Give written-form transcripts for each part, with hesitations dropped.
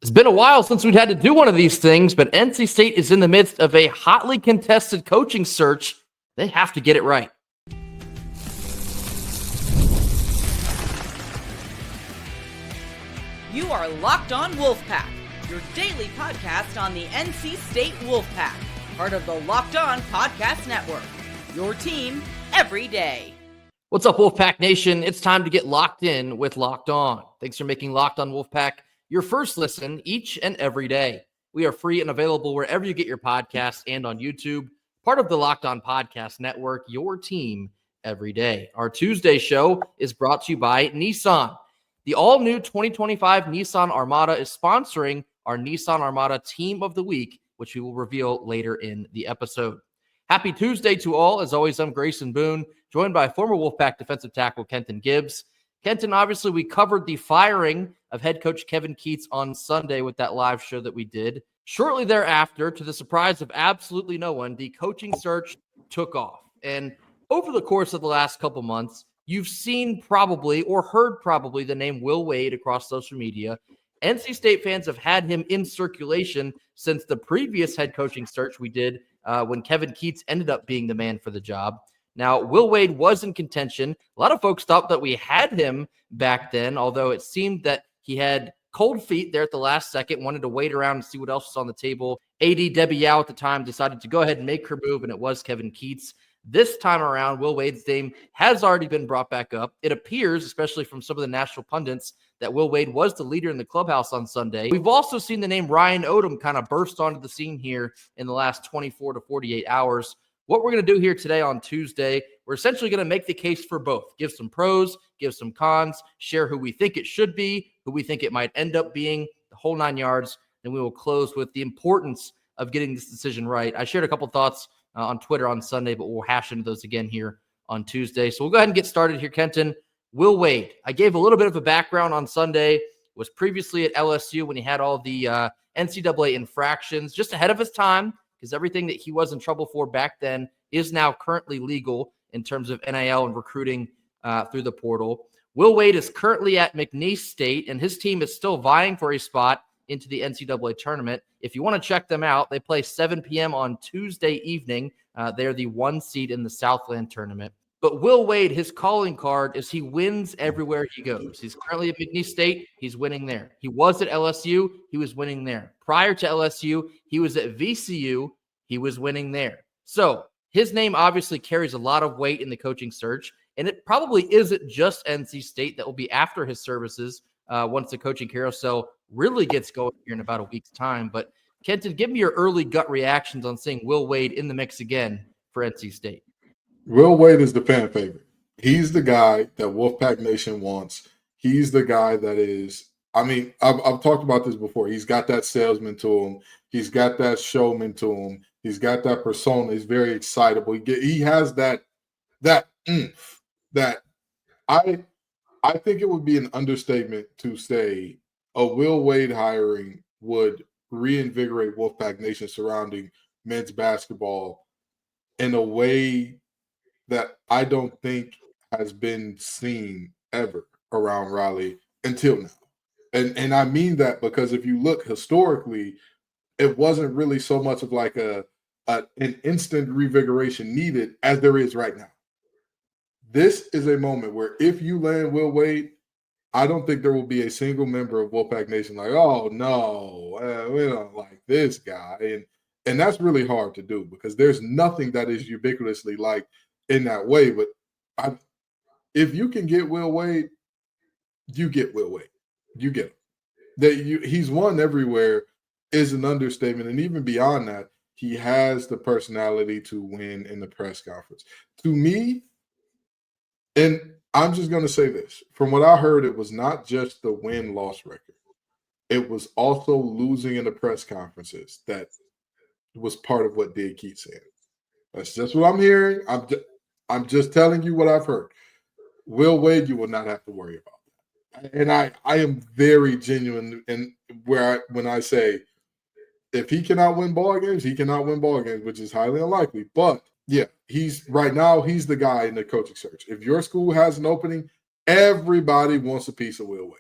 It's been a while since we'd had to do one of these things, but NC State is in the midst of a hotly contested coaching search. They have to get it right. You are Locked On Wolfpack, your daily podcast on the NC State Wolfpack, part of the Locked On Podcast Network, your team every day. What's up, Wolfpack Nation? It's time to get locked in with Locked On. Thanks for making Locked On Wolfpack your first listen each and every day. We are free and available wherever you get your podcasts and on YouTube, part of the Locked On Podcast Network, your team every day. Our Tuesday show is brought to you by Nissan. The all-new 2025 Nissan Armada is sponsoring our Nissan Armada Team of the Week, which we will reveal later in the episode. Happy Tuesday to all. As always, I'm Grayson Boone, joined by former Wolfpack defensive tackle Kenton Gibbs. Kenton, obviously, we covered the firing of head coach Kevin Keatts on Sunday with that live show that we did. Shortly thereafter, to the surprise of absolutely no one, the coaching search took off. And over the course of the last couple months, you've seen probably or heard probably the name Will Wade across social media. NC State fans have had him in circulation since the previous head coaching search we did when Kevin Keatts ended up being the man for the job. Now, Will Wade was in contention. A lot of folks thought that we had him back then, although it seemed that he had cold feet there at the last second, wanted to wait around and see what else was on the table. AD Debbie Yao at the time decided to go ahead and make her move, and it was Kevin Keatts. This time around, Will Wade's name has already been brought back up. It appears, especially from some of the national pundits, that Will Wade was the leader in the clubhouse on Sunday. We've also seen the name Ryan Odom kind of burst onto the scene here in the last 24 to 48 hours. What we're going to do here today on Tuesday, we're essentially going to make the case for both. Give some pros, give some cons, share who we think it should be, who we think it might end up being, the whole 9 yards. And we will close with the importance of getting this decision right. I shared a couple thoughts on Twitter on Sunday, but we'll hash into those again here on Tuesday. So we'll go ahead and get started here, Kenton. Will Wade, I gave a little bit of a background on Sunday, was previously at LSU when he had all the NCAA infractions, just ahead of his time, because everything that he was in trouble for back then is now currently legal in terms of NIL and recruiting through the portal. Will Wade is currently at McNeese State, and his team is still vying for a spot into the NCAA tournament. If you want to check them out, they play 7 p.m. on Tuesday evening. They're the 1 seed in the Southland tournament. But Will Wade, his calling card is he wins everywhere he goes. He's currently at McNeese State. He's winning there. He was at LSU. He was winning there. Prior to LSU, he was at VCU. He was winning there. So his name obviously carries a lot of weight in the coaching search, and it probably isn't just NC State that will be after his services once the coaching carousel really gets going here in about a week's time. But Kenton, give me your early gut reactions on seeing Will Wade in the mix again for NC State. Will Wade is the fan favorite. He's the guy that Wolfpack Nation wants. He's the guy that is, I mean, I've talked about this before. He's got that salesman to him. He's got that showman to him. He's got that persona. He's very excitable. He has that oomph that I think it would be an understatement to say a Will Wade hiring would reinvigorate Wolfpack Nation surrounding men's basketball in a way that I don't think has been seen ever around Raleigh until now. And I mean that because if you look historically, it wasn't really so much of like an instant revigoration needed as there is right now. This is a moment where if you land Will Wade, I don't think there will be a single member of Wolfpack Nation like, oh, no, we don't like this guy. And that's really hard to do because there's nothing that is ubiquitously like in that way. But if you can get Will Wade, you get Will Wade. You get him. He's won everywhere is an understatement. And even beyond that, he has the personality to win in the press conference. To me, and I'm just going to say this. From what I heard, it was not just the win-loss record. It was also losing in the press conferences that was part of what did Keatts in. That's just what I'm hearing. I'm just telling you what I've heard. Will Wade, you will not have to worry about that. And I am very genuine in when I say if he cannot win ball games, he cannot win ball games, which is highly unlikely. But yeah, he's the guy in the coaching search. If your school has an opening, everybody wants a piece of Will Wade.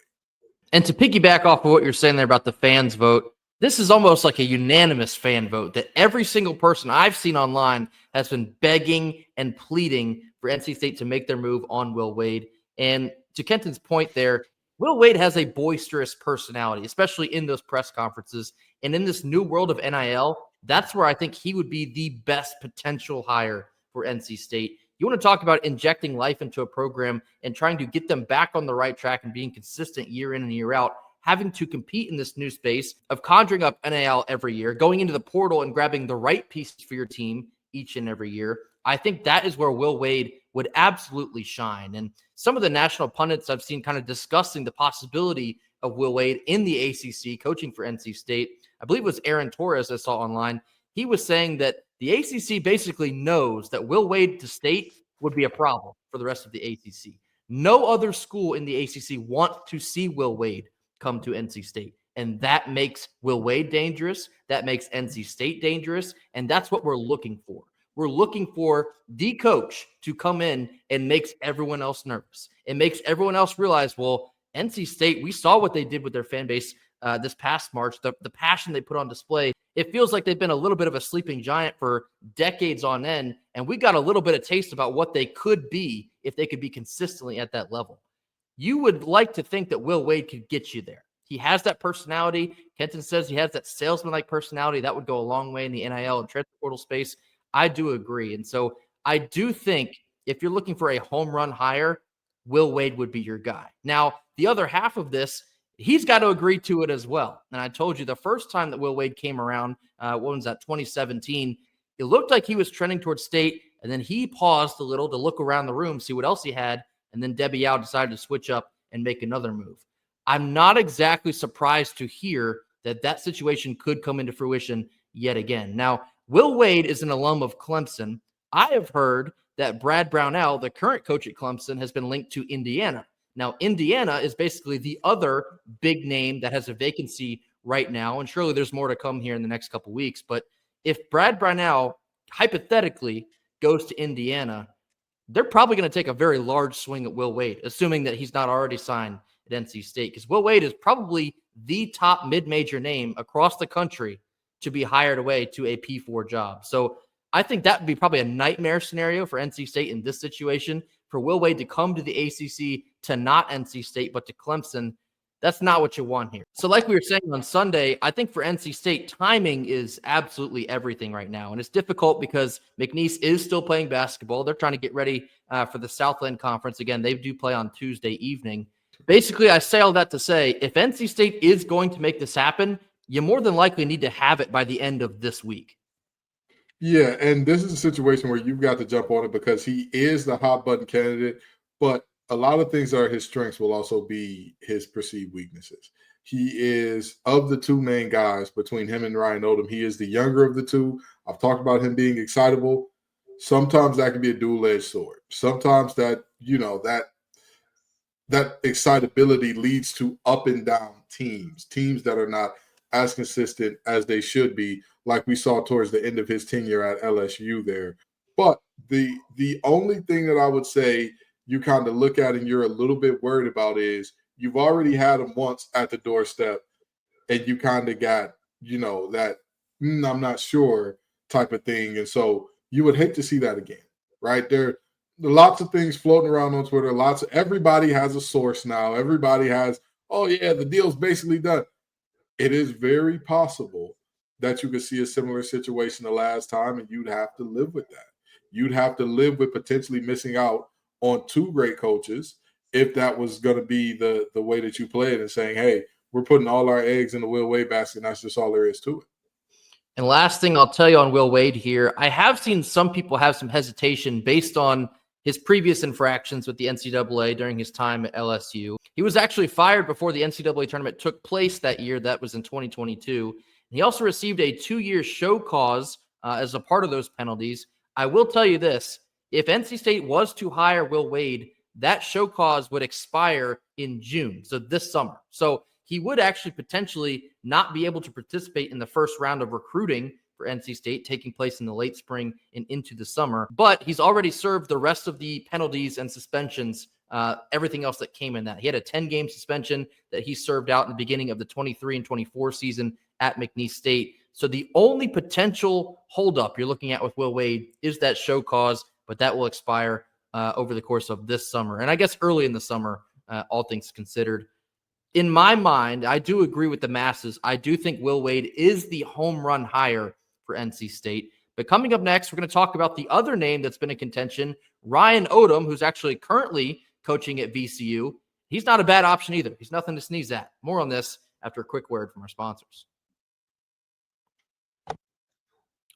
And to piggyback off of what you're saying there about the fans vote, this is almost like a unanimous fan vote that every single person I've seen online has been begging and pleading for NC State to make their move on Will Wade. And to Kenton's point there, Will Wade has a boisterous personality, especially in those press conferences. And in this new world of NIL, that's where I think he would be the best potential hire for NC State. You want to talk about injecting life into a program and trying to get them back on the right track and being consistent year in and year out, having to compete in this new space of conjuring up NIL every year, going into the portal and grabbing the right pieces for your team each and every year. I think that is where Will Wade would absolutely shine. And some of the national pundits I've seen kind of discussing the possibility of Will Wade in the ACC coaching for NC State. I believe it was Aaron Torres I saw online. He was saying that the ACC basically knows that Will Wade to State would be a problem for the rest of the ACC. No other school in the ACC wants to see Will Wade come to NC State. And that makes Will Wade dangerous. That makes NC State dangerous. And that's what we're looking for. We're looking for the coach to come in and makes everyone else nervous. It makes everyone else realize, well, NC State, we saw what they did with their fan base this past March, the passion they put on display. It feels like they've been a little bit of a sleeping giant for decades on end, and we got a little bit of taste about what they could be if they could be consistently at that level. You would like to think that Will Wade could get you there. He has that personality. Kenton says he has that salesman-like personality. That would go a long way in the NIL and transfer portal space. I do agree. And so I do think if you're looking for a home run hire, Will Wade would be your guy. Now, the other half of this, he's got to agree to it as well. And I told you the first time that Will Wade came around, what was that, 2017, it looked like he was trending towards State, and then he paused a little to look around the room, see what else he had, and then Debbie Yao decided to switch up and make another move. I'm not exactly surprised to hear that that situation could come into fruition yet again. Now, Will Wade is an alum of Clemson. I have heard that Brad Brownell, the current coach at Clemson, has been linked to Indiana. Now, Indiana is basically the other big name that has a vacancy right now, and surely there's more to come here in the next couple weeks. But if Brad Brownell hypothetically goes to Indiana, they're probably going to take a very large swing at Will Wade, assuming that he's not already signed at NC State, because Will Wade is probably the top mid-major name across the country to be hired away to a P4 job. So I think that would be probably a nightmare scenario for NC State in this situation. For Will Wade to come to the ACC to not NC State, but to Clemson, that's not what you want here. So like we were saying on Sunday, I think for NC State, timing is absolutely everything right now. And it's difficult because McNeese is still playing basketball. They're trying to get ready for the Southland Conference. Again, they do play on Tuesday evening. Basically, I say all that to say, if NC State is going to make this happen, you more than likely need to have it by the end of this week. Yeah, and this is a situation where you've got to jump on it because he is the hot button candidate, but a lot of things that are his strengths will also be his perceived weaknesses. He is, of the two main guys between him and Ryan Odom, he is the younger of the two. I've talked about him being excitable. Sometimes that can be a dual-edged sword. Sometimes that, that excitability leads to up and down teams that are not as consistent as they should be, like we saw towards the end of his tenure at LSU there. But the only thing that I would say you kind of look at and you're a little bit worried about is you've already had him once at the doorstep and you kind of got, that I'm not sure type of thing. And so you would hate to see that again, right? There are lots of things floating around on Twitter. Everybody has a source now. Everybody has, oh yeah, the deal's basically done. It is very possible that you could see a similar situation the last time, and you'd have to live with that. You'd have to live with potentially missing out on two great coaches if that was going to be the way that you play it and saying, hey, we're putting all our eggs in the Will Wade basket, and that's just all there is to it. And last thing I'll tell you on Will Wade here, I have seen some people have some hesitation based on his previous infractions with the NCAA during his time at LSU. He was actually fired before the NCAA tournament took place that year. That was in 2022. He also received a 2-year show cause as a part of those penalties. I will tell you this. If NC State was to hire Will Wade, that show cause would expire in June, so this summer. So he would actually potentially not be able to participate in the first round of recruiting for NC State taking place in the late spring and into the summer. But he's already served the rest of the penalties and suspensions everything else that came in that. He had a 10-game suspension that he served out in the beginning of the 23 and 24 season at McNeese State. So the only potential holdup you're looking at with Will Wade is that show cause, but that will expire over the course of this summer. And I guess early in the summer, all things considered. In my mind, I do agree with the masses. I do think Will Wade is the home run hire for NC State. But coming up next, we're going to talk about the other name that's been in contention, Ryan Odom, who's actually currently coaching at VCU. He's not a bad option either. He's nothing to sneeze at. More on this after a quick word from our sponsors.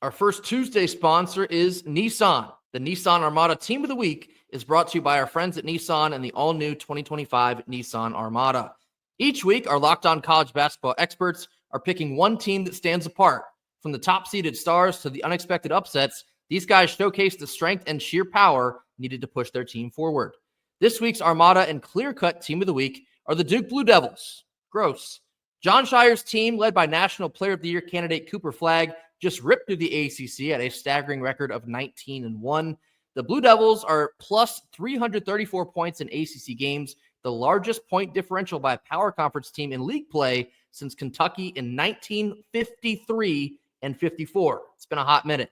Our first Tuesday sponsor is Nissan. The Nissan Armada Team of the Week is brought to you by our friends at Nissan and the all-new 2025 Nissan Armada. Each week, our Locked On College basketball experts are picking one team that stands apart. From the top-seeded stars to the unexpected upsets, these guys showcase the strength and sheer power needed to push their team forward. This week's Armada and clear-cut Team of the Week are the Duke Blue Devils. Gross. John Shire's team, led by National Player of the Year candidate Cooper Flagg, just ripped through the ACC at a staggering record of 19-1. The Blue Devils are plus 334 points in ACC games, the largest point differential by a power conference team in league play since Kentucky in 1953 and 54. It's been a hot minute.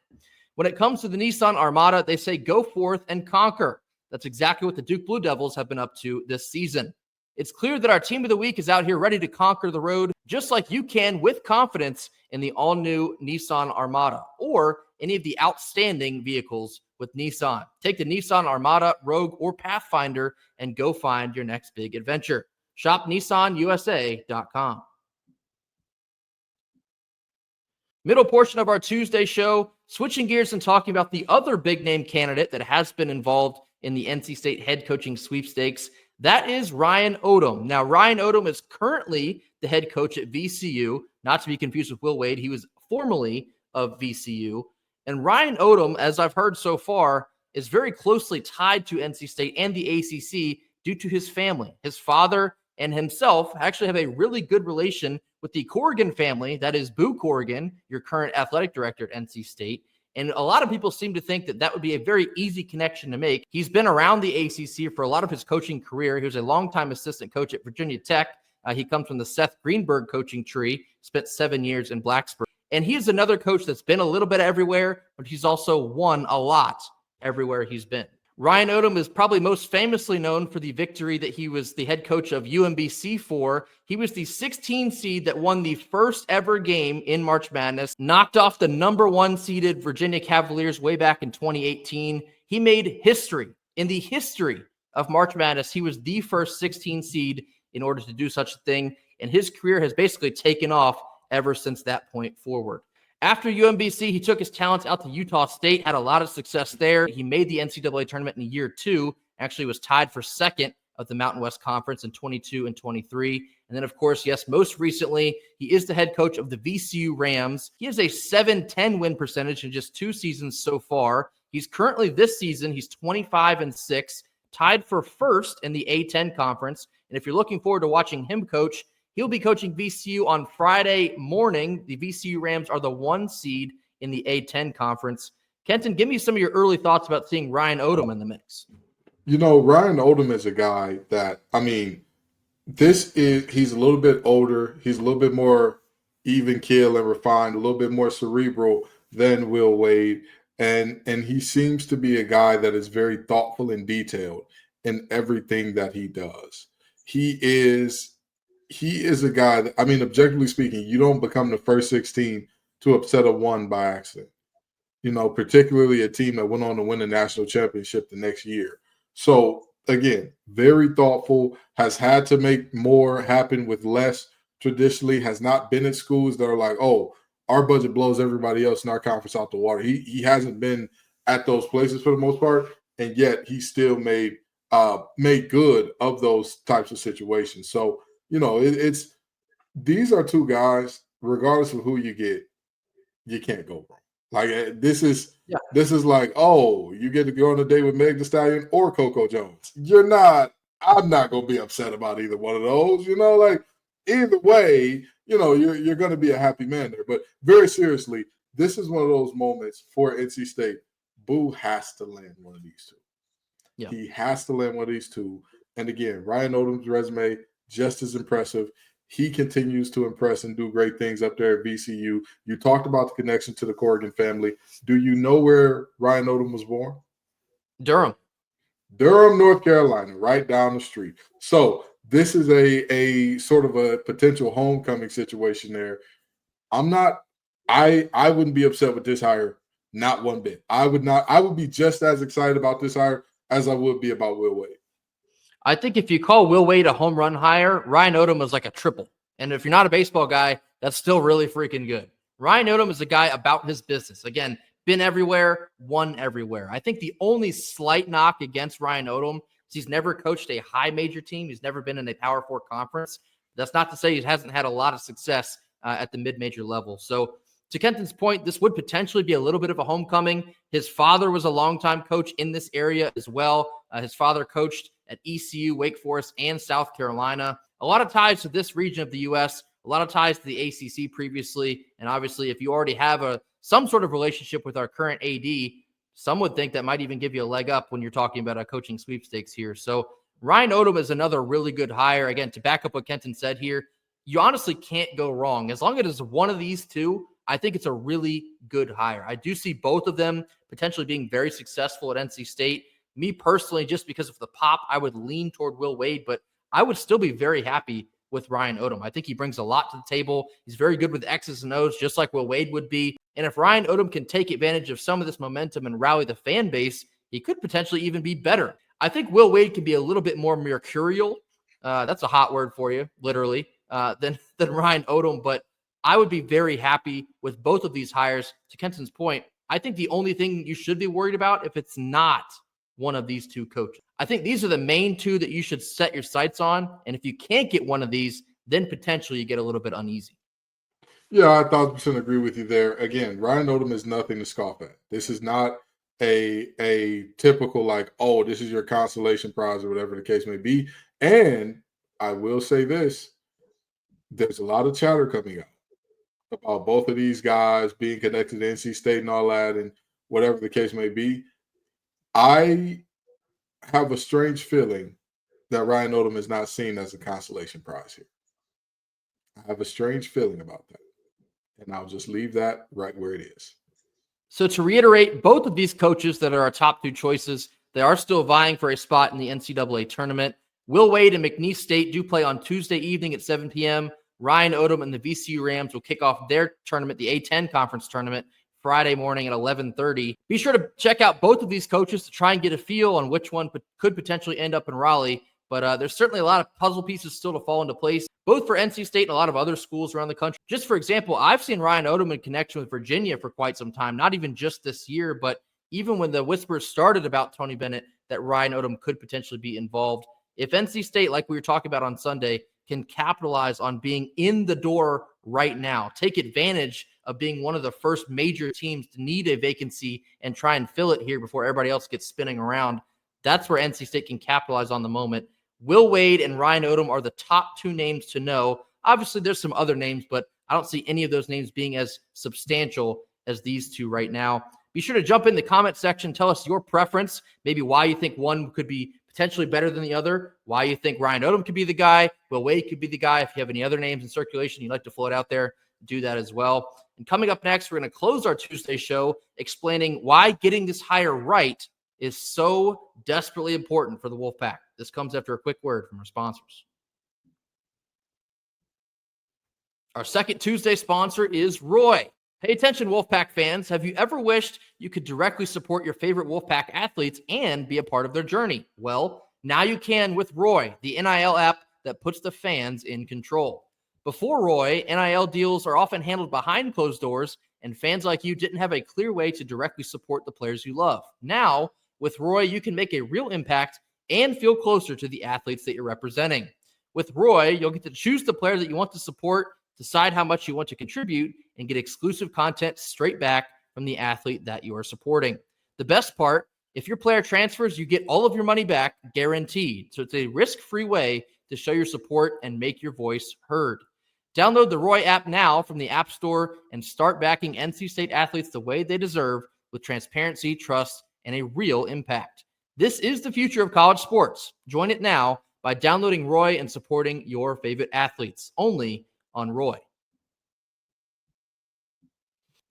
When it comes to the Nissan Armada, they say go forth and conquer. That's exactly what the Duke Blue Devils have been up to this season. It's clear that our Team of the Week is out here ready to conquer the road, just like you can with confidence in the all-new Nissan Armada or any of the outstanding vehicles with Nissan. Take the Nissan Armada, Rogue, or Pathfinder and go find your next big adventure. Shop NissanUSA.com. Middle portion of our Tuesday show, switching gears and talking about the other big-name candidate that has been involved in the NC State head coaching sweepstakes. That is Ryan Odom. Now, Ryan Odom is currently the head coach at VCU, not to be confused with Will Wade. He was formerly of VCU. And Ryan Odom, as I've heard so far, is very closely tied to NC State and the ACC due to his family. His father and himself actually have a really good relation with the Corrigan family. That is Boo Corrigan, your current athletic director at NC State. And a lot of people seem to think that that would be a very easy connection to make. He's been around the ACC for a lot of his coaching career. He was a longtime assistant coach at Virginia Tech. He comes from the Seth Greenberg coaching tree, spent 7 years in Blacksburg. And he is another coach that's been a little bit everywhere, but he's also won a lot everywhere he's been. Ryan Odom is probably most famously known for the victory that he was the head coach of UMBC for. He was the 16 seed that won the first ever game in March Madness, knocked off the number 1 seeded Virginia Cavaliers way back in 2018. He made history. In the history of March Madness, he was the first 16 seed in order to do such a thing, and his career has basically taken off ever since that point forward. After UMBC, he took his talents out to Utah State, had a lot of success there. He made the NCAA tournament in year 2, actually was tied for second of the Mountain West Conference in 22 and 23. And then, of course, yes, most recently, he is the head coach of the VCU Rams. He has a 7-10 win percentage in just 2 seasons so far. He's currently, this season, he's 25-6, tied for first in the A10 conference. And if you're looking forward to watching him coach, he'll be coaching VCU on Friday morning. The VCU Rams are the 1 seed in the A10 conference. Kenton, give me some of your early thoughts about seeing Ryan Odom in the mix. You know, Ryan Odom is a guy that, I mean, he's a little bit older. He's a little bit more even keel and refined, a little bit more cerebral than Will Wade. And he seems to be a guy that is very thoughtful and detailed in everything that he does. He is a guy that, I mean, objectively speaking, you don't become the first 16 to upset a 1 by accident. You know, particularly a team that went on to win the national championship the next year. So, again, very thoughtful, has had to make more happen with less traditionally, has not been at schools that are like, oh, our budget blows everybody else in our conference out the water. He hasn't been at those places for the most part, and yet he still made good of those types of situations. So, you know, these are 2 guys, regardless of who you get, you can't go wrong. Like this is like, oh, you get to go on a date with Meg Thee Stallion or Coco Jones. I'm not gonna be upset about either one of those, you know, like either way, you know, you're gonna be a happy man there. But very seriously, this is one of those moments for NC State. Boo has to land one of these 2. Yeah. He has to land one of these 2 And again, Ryan Odom's resume, just as impressive. He continues to impress and do great things up there at VCU. You talked about the connection to the Corrigan family. Do you know where Ryan Odom was born? Durham, North Carolina, right down the street. So this is a sort of a potential homecoming situation there. I wouldn't be upset with this hire, not one bit. I would be just as excited about this hire as I would be about Will Wade. I think if you call Will Wade a home run hire, Ryan Odom was like a triple. And if you're not a baseball guy, that's still really freaking good. Ryan Odom is a guy about his business. Again, been everywhere, won everywhere. I think the only slight knock against Ryan Odom is he's never coached a high major team. He's never been in a Power 4 conference. That's not to say he hasn't had a lot of success at the mid-major level. So to Kenton's point, this would potentially be a little bit of a homecoming. His father was a longtime coach in this area as well. His father coached at ECU, Wake Forest, and South Carolina. A lot of ties to this region of the U.S., a lot of ties to the ACC previously. And obviously, if you already have some sort of relationship with our current AD, some would think that might even give you a leg up when you're talking about a coaching sweepstakes here. So Ryan Odom is another really good hire. Again, to back up what Kenton said here, you honestly can't go wrong. As long as it's one of these two, I think it's a really good hire. I do see both of them potentially being very successful at NC State. Me personally, just because of the pop, I would lean toward Will Wade, but I would still be very happy with Ryan Odom. I think he brings a lot to the table. He's very good with X's and O's, just like Will Wade would be. And if Ryan Odom can take advantage of some of this momentum and rally the fan base, he could potentially even be better. I think Will Wade can be a little bit more mercurial. That's a hot word for you, literally, than Ryan Odom. But I would be very happy with both of these hires. To Kenton's point, I think the only thing you should be worried about if it's not one of these two coaches. I think these are the main two that you should set your sights on. And if you can't get one of these, then potentially you get a little bit uneasy. Yeah, I 1,000% agree with you there. Again, Ryan Odom is nothing to scoff at. This is not a typical like, oh, this is your consolation prize or whatever the case may be. And I will say this, there's a lot of chatter coming out about both of these guys being connected to NC State and all that and whatever the case may be. I have a strange feeling that Ryan Odom is not seen as a consolation prize here. I have a strange feeling about that. And I'll just leave that right where it is. So to reiterate, both of these coaches that are our top two choices, they are still vying for a spot in the NCAA tournament. Will Wade and McNeese State do play on Tuesday evening at 7 p.m. Ryan Odom and the VCU Rams will kick off their tournament, the A10 conference tournament, Friday morning at 11:30. Be sure to check out both of these coaches to try and get a feel on which one could potentially end up in Raleigh. But there's certainly a lot of puzzle pieces still to fall into place, both for NC State and a lot of other schools around the country. Just for example, I've seen Ryan Odom in connection with Virginia for quite some time, not even just this year, but even when the whispers started about Tony Bennett that Ryan Odom could potentially be involved. If NC State, like we were talking about on Sunday, can capitalize on being in the door right now, take advantage of being one of the first major teams to need a vacancy and try and fill it here before everybody else gets spinning around, that's where NC State can capitalize on the moment. Will Wade and Ryan Odom are the top two names to know. Obviously, there's some other names, but I don't see any of those names being as substantial as these two right now. Be sure to jump in the comment section. Tell us your preference, maybe why you think one could be potentially better than the other, why you think Ryan Odom could be the guy, Will Wade could be the guy. If you have any other names in circulation you'd like to float out there, do that as well. And coming up next, we're going to close our Tuesday show explaining why getting this hire right is so desperately important for the Wolfpack. This comes after a quick word from our sponsors. Our second Tuesday sponsor is Roy. Pay attention, Wolfpack fans. Have you ever wished you could directly support your favorite Wolfpack athletes and be a part of their journey? Well, now you can with Roy, the NIL app that puts the fans in control. Before Roy, NIL deals are often handled behind closed doors, and fans like you didn't have a clear way to directly support the players you love. Now, with Roy, you can make a real impact and feel closer to the athletes that you're representing. With Roy, you'll get to choose the player that you want to support, decide how much you want to contribute, and get exclusive content straight back from the athlete that you are supporting. The best part, if your player transfers, you get all of your money back guaranteed. So it's a risk-free way to show your support and make your voice heard. Download the Roy app now from the App Store and start backing NC State athletes the way they deserve with transparency, trust, and a real impact. This is the future of college sports. Join it now by downloading Roy and supporting your favorite athletes, only on Roy.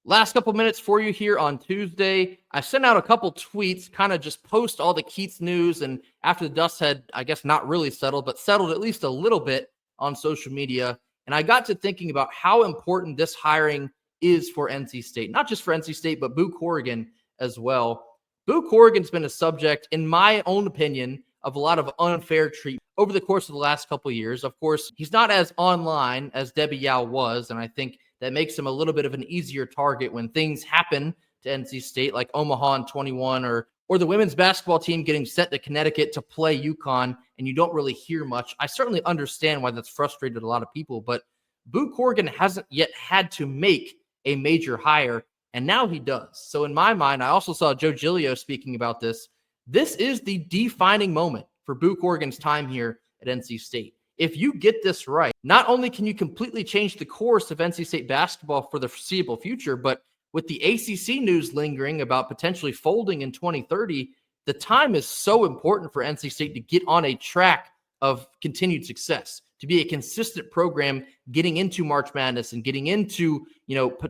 Last couple minutes for you here on Tuesday. I sent out a couple tweets, kind of just post all the Keatts news. And after the dust had, I guess, not really settled, but settled at least a little bit on social media. And I got to thinking about how important this hiring is for NC State, not just for NC State, but Boo Corrigan as well. Boo Corrigan's been a subject, in my own opinion, of a lot of unfair treatment over the course of the last couple of years. Of course, he's not as online as Debbie Yao was, and I think that makes him a little bit of an easier target when things happen to NC State, like Omaha in 21, or the women's basketball team getting sent to Connecticut to play UConn, and you don't really hear much. I certainly understand why that's frustrated a lot of people, but Boo Corrigan hasn't yet had to make a major hire, and now he does. So in my mind, I also saw Joe Giglio speaking about this. This is the defining moment for Boo Corrigan's time here at NC State. If you get this right, not only can you completely change the course of NC State basketball for the foreseeable future, but with the ACC news lingering about potentially folding in 2030, the time is so important for NC State to get on a track of continued success, to be a consistent program getting into March Madness and getting into,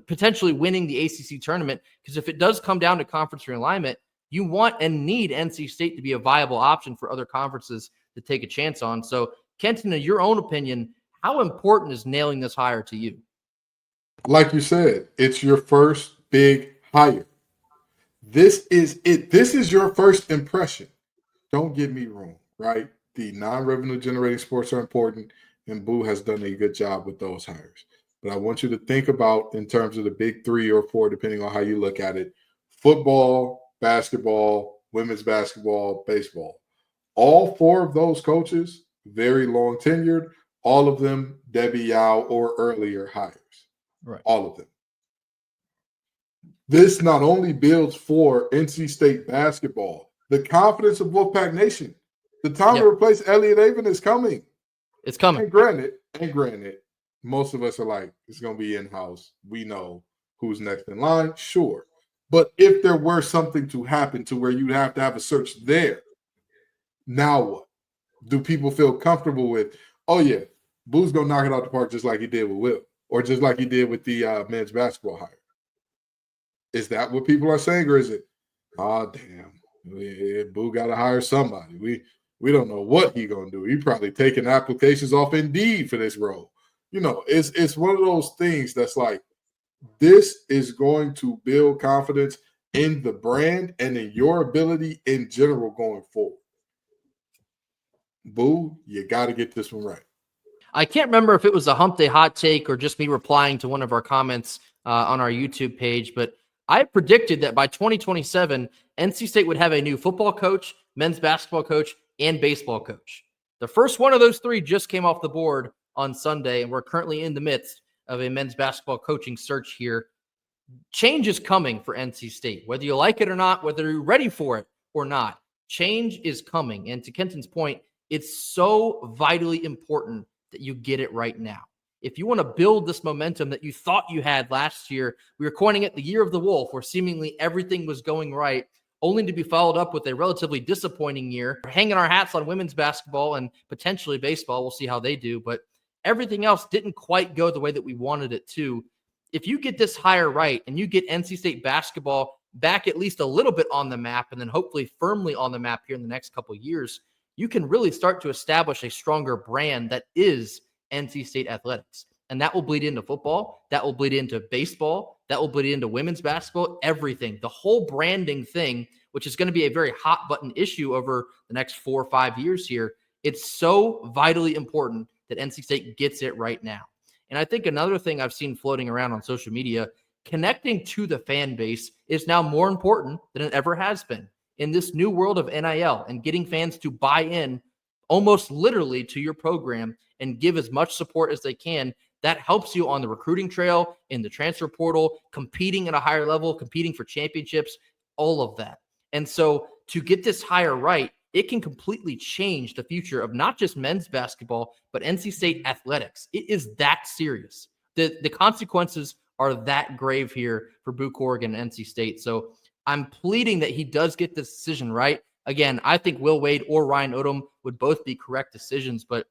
potentially winning the ACC tournament. Because if it does come down to conference realignment, you want and need NC State to be a viable option for other conferences to take a chance on. So, Kenton, in your own opinion, how important is nailing this hire to you? Like you said, it's your first big hire. This is it. This is your first impression. Don't get me wrong, right? The non-revenue generating sports are important, and Boo has done a good job with those hires. But I want you to think about, in terms of the big 3 or 4, depending on how you look at it, football, basketball, women's basketball, baseball. All 4 of those coaches, very long tenured, all of them Debbie Yao or earlier hires. Right. All of them. This not only builds for NC State basketball, the confidence of Wolfpack Nation. The time to replace Elliot Avon is coming. It's coming. And granted, most of us are like, it's going to be in-house. We know who's next in line. Sure. But if there were something to happen to where you'd have to have a search there, now what? Do people feel comfortable with, oh, yeah, Boo's going to knock it out the park just like he did with Will, or just like he did with the men's basketball hire? Is that what people are saying, or is it, damn, Boo got to hire somebody. We don't know what he going to do. He probably taking applications off Indeed for this role. It's one of those things that's like, this is going to build confidence in the brand and in your ability in general going forward. Boo, you got to get this one right. I can't remember if it was a Hump Day hot take or just me replying to one of our comments on our YouTube page, but I predicted that by 2027, NC State would have a new football coach, men's basketball coach, and baseball coach. The first one of those 3 just came off the board on Sunday, and we're currently in the midst of a men's basketball coaching search here. Change is coming for NC State, whether you like it or not, whether you're ready for it or not. Change is coming. And to Kenton's point, it's so vitally important that you get it right now. If you want to build this momentum that you thought you had last year, we were coining it the year of the wolf, where seemingly everything was going right, only to be followed up with a relatively disappointing year. We're hanging our hats on women's basketball and potentially baseball. We'll see how they do. But everything else didn't quite go the way that we wanted it to. If you get this hire right and you get NC State basketball back at least a little bit on the map, and then hopefully firmly on the map here in the next couple of years, you can really start to establish a stronger brand that is NC State athletics. And that will bleed into football. That will bleed into baseball. That will bleed into women's basketball, everything. The whole branding thing, which is going to be a very hot button issue over the next 4 or 5 years here. It's so vitally important that NC State gets it right now. And I think another thing I've seen floating around on social media, connecting to the fan base is now more important than it ever has been in this new world of NIL, and getting fans to buy in almost literally to your program and give as much support as they can. That helps you on the recruiting trail, in the transfer portal, competing at a higher level, competing for championships, all of that. And so to get this hire right, it can completely change the future of not just men's basketball, but NC State athletics. It is that serious. The consequences are that grave here for Boo Corrigan and NC State. So I'm pleading that he does get this decision right. Again, I think Will Wade or Ryan Odom would both be correct decisions, but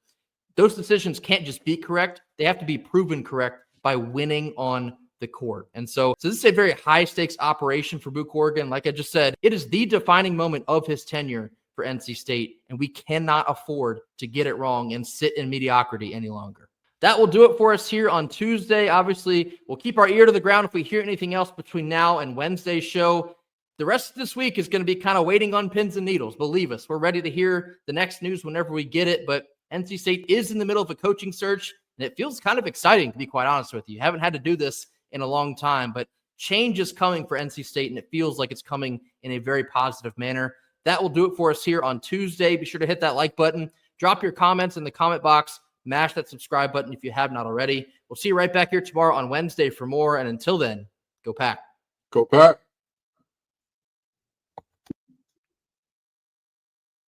those decisions can't just be correct. They have to be proven correct by winning on the court. And so this is a very high stakes operation for Book Oregon. Like I just said, it is the defining moment of his tenure for NC State, and we cannot afford to get it wrong and sit in mediocrity any longer. That will do it for us here on Tuesday. Obviously, we'll keep our ear to the ground if we hear anything else between now and Wednesday's show. The rest of this week is going to be kind of waiting on pins and needles. Believe us, we're ready to hear the next news whenever we get it. But NC State is in the middle of a coaching search, and it feels kind of exciting, to be quite honest with you. Haven't had to do this in a long time, but change is coming for NC State, and it feels like it's coming in a very positive manner. That will do it for us here on Tuesday. Be sure to hit that like button. Drop your comments in the comment box. Mash that subscribe button if you have not already. We'll see you right back here tomorrow on Wednesday for more. And until then, go Pack. Go Pack.